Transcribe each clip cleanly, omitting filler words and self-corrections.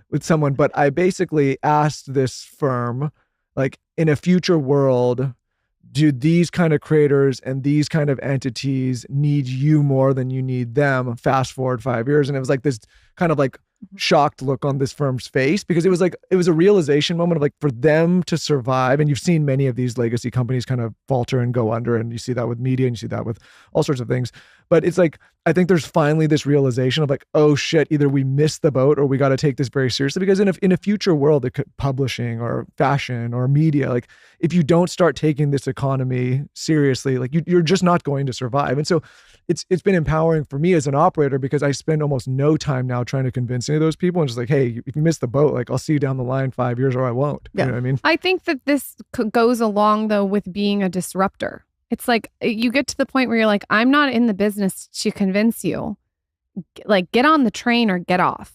with someone, but I basically asked this firm, like, in a future world, do these kind of creators and these kind of entities need you more than you need them? Fast forward 5 years. And it was like this kind of like shocked look on this firm's face, because it was like, it was a realization moment of like, for them to survive. And you've seen many of these legacy companies kind of falter and go under. And you see that with media and you see that with all sorts of things. But it's like, I think there's finally this realization of like, oh shit, either we missed the boat or we got to take this very seriously, because in a future world, it could publishing or fashion or media, like if you don't start taking this economy seriously, like you're just not going to survive. And so it's been empowering for me as an operator, because I spend almost no time now trying to convince any of those people, and just like, hey, if you miss the boat, like I'll see you down the line 5 years or I won't. Yeah. You know what I mean? I think that this goes along though with being a disruptor. It's like you get to the point where you're like, I'm not in the business to convince you. Like, get on the train or get off.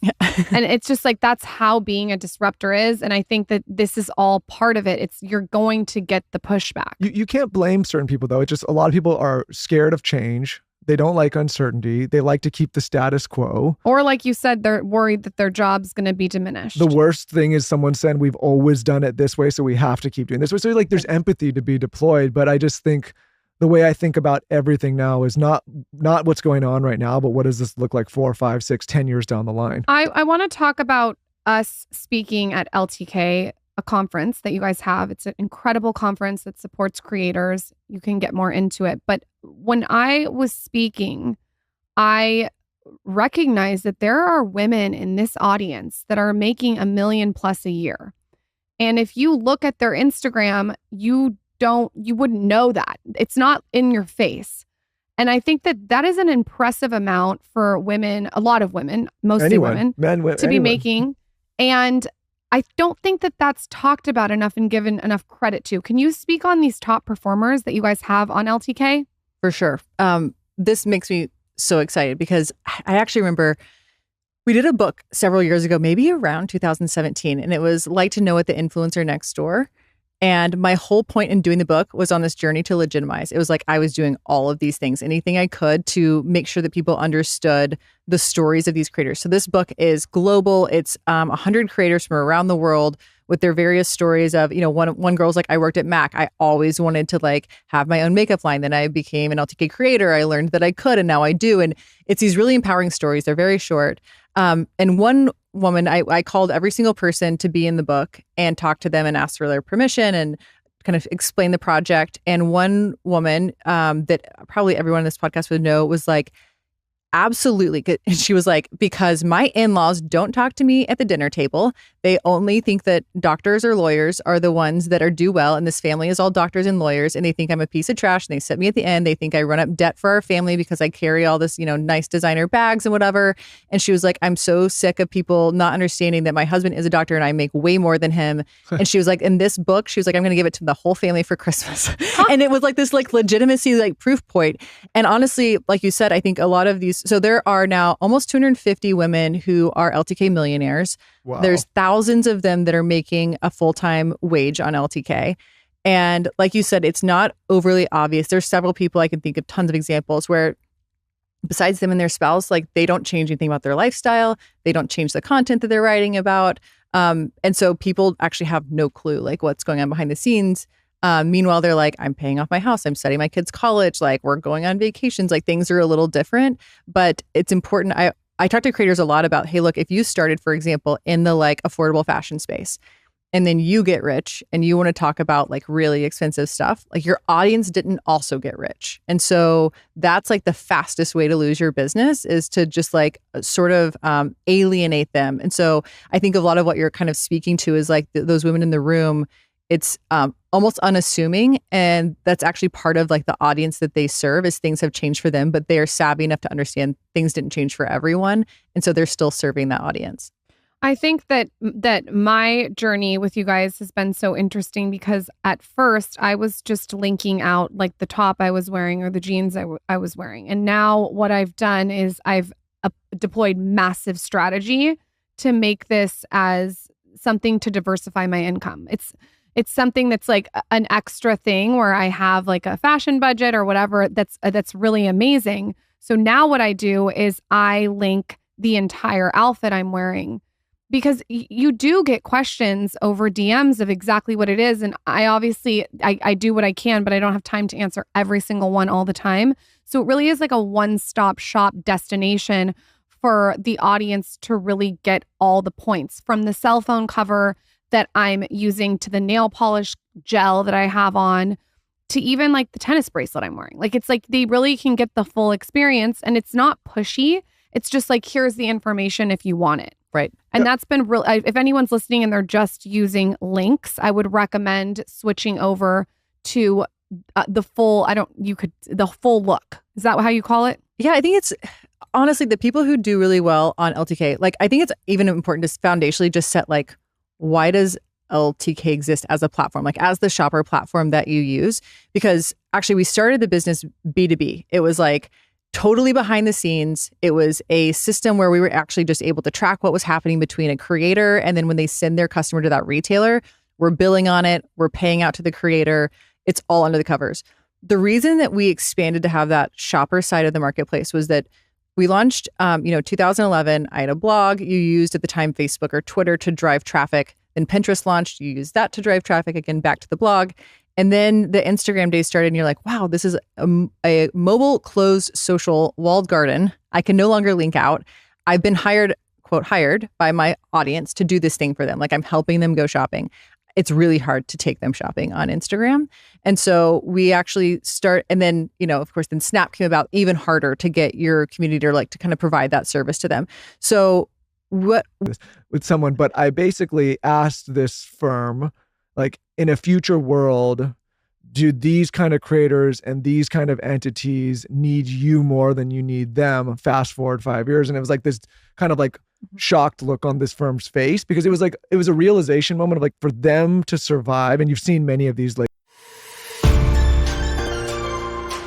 And it's just like, that's how being a disruptor is. And I think that this is all part of it. You're going to get the pushback. You can't blame certain people though. It's just a lot of people are scared of change. They don't like uncertainty. They like to keep the status quo. Or like you said, they're worried that their job's going to be diminished. The worst thing is someone said, we've always done it this way, so we have to keep doing this way. So like there's empathy to be deployed, but I just think the way I think about everything now is not what's going on right now, but what does this look like 4, 5, 6, 10 years down the line? I want to talk about us speaking at LTK, a conference that you guys have. It's an incredible conference that supports creators. You can get more into it. But when I was speaking, I recognized that there are women in this audience that are making $1 million+ a year. And if you look at their Instagram, you wouldn't know that. It's not in your face. And I think that is an impressive amount for women, a lot of women, mostly women, to be making. And I don't think that that's talked about enough and given enough credit to. Can you speak on these top performers that you guys have on LTK? For sure. This makes me so excited because I actually remember we did a book several years ago, maybe around 2017, and it was Like to Know It, the Influencer Next Door. And my whole point in doing the book was on this journey to legitimize. It was like I was doing all of these things, anything I could to make sure that people understood the stories of these creators. So this book is global. It's 100 creators from around the world with their various stories of, one girl's like, I worked at Mac. I always wanted to like have my own makeup line. Then I became an LTK creator. I learned that I could, and now I do. And it's these really empowering stories. They're very short. And one woman, I called every single person to be in the book and talk to them and ask for their permission and kind of explain the project. And one woman that probably everyone in this podcast would know was like, absolutely. And she was like, because my in-laws don't talk to me at the dinner table. They only think that doctors or lawyers are the ones that do well. And this family is all doctors and lawyers. And they think I'm a piece of trash. And they set me at the end. They think I run up debt for our family because I carry all this, nice designer bags and whatever. And she was like, I'm so sick of people not understanding that my husband is a doctor and I make way more than him. And she was like, in this book, she was like, I'm going to give it to the whole family for Christmas. And it was like this like legitimacy, like proof point. And honestly, like you said, I think a lot of these, so there are now almost 250 women who are LTK millionaires. Wow. There's thousands of them that are making a full-time wage on LTK. And like you said, it's not overly obvious. There's several people, I can think of tons of examples where besides them and their spouse, like they don't change anything about their lifestyle. They don't change the content that they're writing about. And so people actually have no clue like what's going on behind the scenes. Meanwhile, they're like, I'm paying off my house. I'm studying my kids' college. Like we're going on vacations. Like things are a little different, but it's important. I talk to creators a lot about, hey, look, if you started, for example, in the like affordable fashion space and then you get rich and you want to talk about like really expensive stuff, like your audience didn't also get rich. And so that's like the fastest way to lose your business is to just like sort of alienate them. And so I think a lot of what you're kind of speaking to is like those women in the room. It's almost unassuming. And that's actually part of like the audience that they serve is things have changed for them, but they are savvy enough to understand things didn't change for everyone. And so they're still serving that audience. I think that my journey with you guys has been so interesting because at first I was just linking out like the top I was wearing or the jeans I was wearing. And now what I've done is I've deployed massive strategy to make this as something to diversify my income. It's something that's like an extra thing where I have like a fashion budget or whatever that's really amazing. So now what I do is I link the entire outfit I'm wearing because you do get questions over DMs of exactly what it is. And I obviously, I do what I can, but I don't have time to answer every single one all the time. So it really is like a one-stop shop destination for the audience to really get all the points, from the cell phone cover that I'm using to the nail polish gel that I have on to even like the tennis bracelet I'm wearing. Like, it's like they really can get the full experience, and it's not pushy. It's just like, here's the information if you want it. Right. And that's been real. If anyone's listening and they're just using links, I would recommend switching over to the full look. Is that how you call it? Yeah, I think it's honestly the people who do really well on LTK. Like, I think it's even important to foundationally just set like, why does LTK exist as a platform, like as the shopper platform that you use? Because actually we started the business B2B. It was like totally behind the scenes. It was a system where we were actually just able to track what was happening between a creator, and then when they send their customer to that retailer, we're billing on it, we're paying out to the creator. It's all under the covers. The reason that we expanded to have that shopper side of the marketplace was that we launched, 2011. I had a blog. You used at the time Facebook or Twitter to drive traffic. Then Pinterest launched. You used that to drive traffic again back to the blog. And then the Instagram days started, and you're like, wow, this is a mobile closed social walled garden. I can no longer link out. I've been hired, quote, hired by my audience to do this thing for them. Like, I'm helping them go shopping. It's really hard to take them shopping on Instagram. And so we actually and then, of course, then Snap came about, even harder to get your community to kind of provide that service to them. So with someone, but I basically asked this firm, like, in a future world, do these kind of creators and these kind of entities need you more than you need them? Fast forward 5 years. And it was like this kind of like shocked look on this firm's face, because it was a realization moment of like, for them to survive. And you've seen many of these like